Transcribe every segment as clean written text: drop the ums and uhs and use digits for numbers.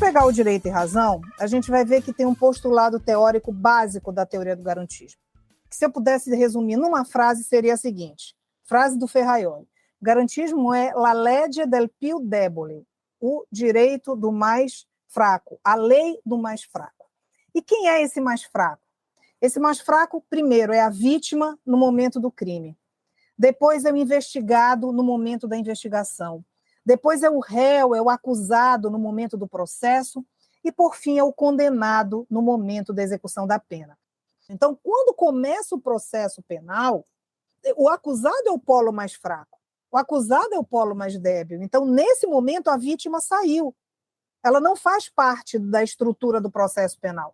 pegar o Direito e Razão, a gente vai ver que tem um postulado teórico básico da teoria do garantismo. Que, se eu pudesse resumir numa frase, seria a seguinte, frase do Ferraioli: garantismo é la legge del più debole, o direito do mais fraco, a lei do mais fraco. E quem é esse mais fraco? Esse mais fraco, primeiro, é a vítima no momento do crime. Depois é o investigado no momento da investigação. Depois é o réu, é o acusado no momento do processo. E, por fim, é o condenado no momento da execução da pena. Então, quando começa o processo penal, o acusado é o polo mais fraco. O acusado é o polo mais débil. Então, nesse momento, a vítima saiu. Ela não faz parte da estrutura do processo penal.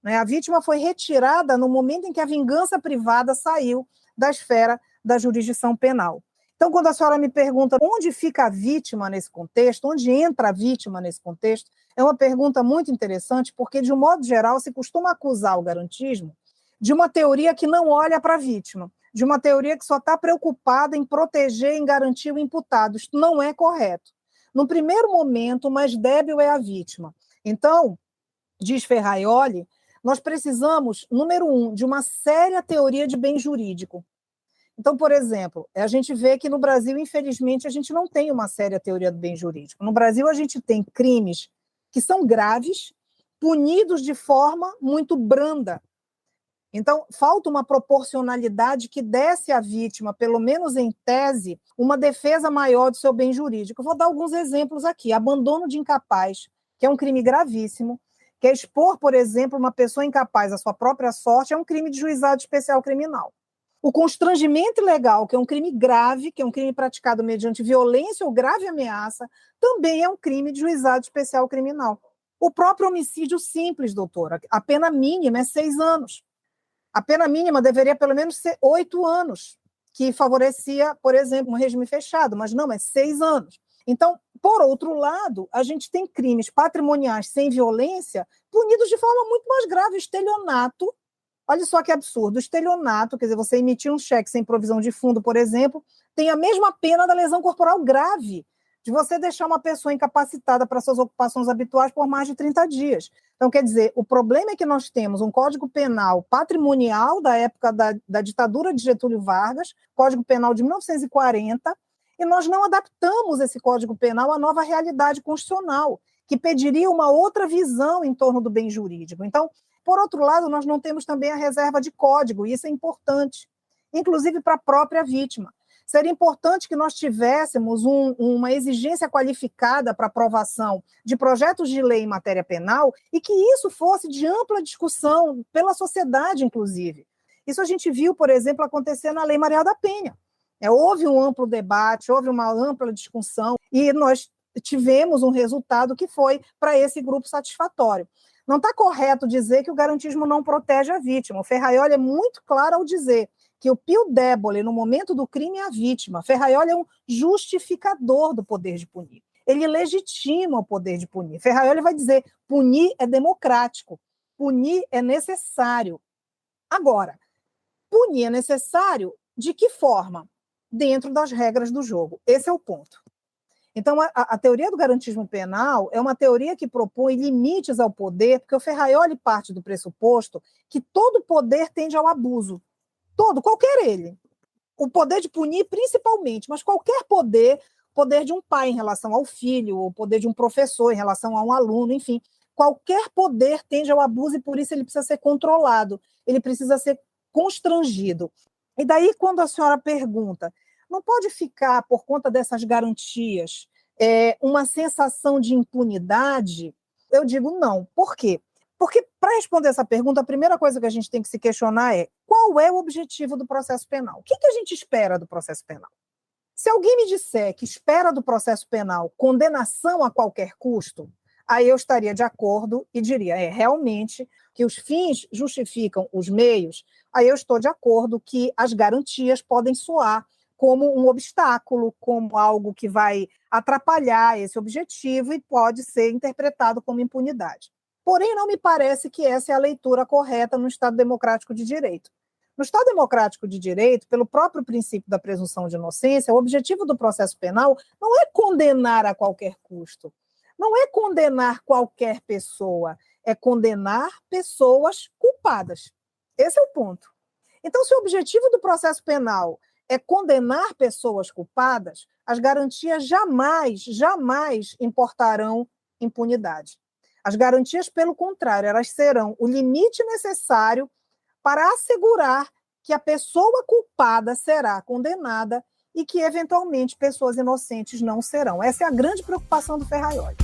A vítima foi retirada no momento em que a vingança privada saiu da esfera da jurisdição penal. Então, quando a senhora me pergunta onde fica a vítima nesse contexto, onde entra a vítima nesse contexto, é uma pergunta muito interessante, porque, de um modo geral, se costuma acusar o garantismo de uma teoria que não olha para a vítima, de uma teoria que só está preocupada em proteger, em garantir o imputado. Isto não é correto. No primeiro momento, o mais débil é a vítima. Então, diz Ferraioli, nós precisamos, número 1, de uma séria teoria de bem jurídico. Então, por exemplo, a gente vê que no Brasil, infelizmente, a gente não tem uma séria teoria do bem jurídico. No Brasil, a gente tem crimes que são graves, punidos de forma muito branda. Então, falta uma proporcionalidade que desse à vítima, pelo menos em tese, uma defesa maior do seu bem jurídico. Eu vou dar alguns exemplos aqui. Abandono de incapaz, que é um crime gravíssimo, que é expor, por exemplo, uma pessoa incapaz à sua própria sorte, é um crime de juizado especial criminal. O constrangimento ilegal, que é um crime grave, que é um crime praticado mediante violência ou grave ameaça, também é um crime de juizado especial criminal. O próprio homicídio simples, doutora, a pena mínima é 6 anos. A pena mínima deveria pelo menos ser 8 anos, que favorecia, por exemplo, um regime fechado, mas não, é 6 anos. Então, por outro lado, a gente tem crimes patrimoniais sem violência punidos de forma muito mais grave. Estelionato, olha só que absurdo, estelionato, quer dizer, você emitir um cheque sem provisão de fundo, por exemplo, tem a mesma pena da lesão corporal grave, de você deixar uma pessoa incapacitada para suas ocupações habituais por mais de 30 dias. Então, quer dizer, o problema é que nós temos um Código Penal patrimonial da época da ditadura de Getúlio Vargas, Código Penal de 1940, e nós não adaptamos esse Código Penal à nova realidade constitucional, que pediria uma outra visão em torno do bem jurídico. Então, por outro lado, nós não temos também a reserva de código, e isso é importante, inclusive para a própria vítima. Seria importante que nós tivéssemos uma exigência qualificada para aprovação de projetos de lei em matéria penal e que isso fosse de ampla discussão pela sociedade, inclusive. Isso a gente viu, por exemplo, acontecer na Lei Maria da Penha. Houve um amplo debate, houve uma ampla discussão e nós tivemos um resultado que foi para esse grupo satisfatório. Não está correto dizer que o garantismo não protege a vítima. O Ferraioli é muito claro ao dizer que o più debole, no momento do crime, é a vítima. Ferraioli é um justificador do poder de punir. Ele legitima o poder de punir. Ferraioli vai dizer, punir é democrático, punir é necessário. Agora, punir é necessário de que forma? Dentro das regras do jogo. Esse é o ponto. Então, a teoria do garantismo penal é uma teoria que propõe limites ao poder, porque o Ferraioli parte do pressuposto que todo poder tende ao abuso. Todo, qualquer ele. O poder de punir, principalmente, mas qualquer poder, poder de um pai em relação ao filho, o poder de um professor em relação a um aluno, enfim, qualquer poder tende ao abuso e por isso ele precisa ser controlado, ele precisa ser constrangido. E daí, quando a senhora pergunta, não pode ficar, por conta dessas garantias, uma sensação de impunidade? Eu digo não. Por quê? Porque, para responder essa pergunta, a primeira coisa que a gente tem que se questionar é qual é o objetivo do processo penal? O que a gente espera do processo penal? Se alguém me disser que espera do processo penal condenação a qualquer custo, aí eu estaria de acordo e diria, realmente, que os fins justificam os meios, aí eu estou de acordo que as garantias podem soar como um obstáculo, como algo que vai atrapalhar esse objetivo e pode ser interpretado como impunidade. Porém, não me parece que essa é a leitura correta no Estado Democrático de Direito. No Estado Democrático de Direito, pelo próprio princípio da presunção de inocência, o objetivo do processo penal não é condenar a qualquer custo. não é condenar qualquer pessoa, é condenar pessoas culpadas. Esse é o ponto. Então, se o objetivo do processo penal é condenar pessoas culpadas, as garantias jamais importarão impunidade. As garantias, pelo contrário, elas serão o limite necessário para assegurar que a pessoa culpada será condenada e que, eventualmente, pessoas inocentes não serão. Essa é a grande preocupação do Ferraioli.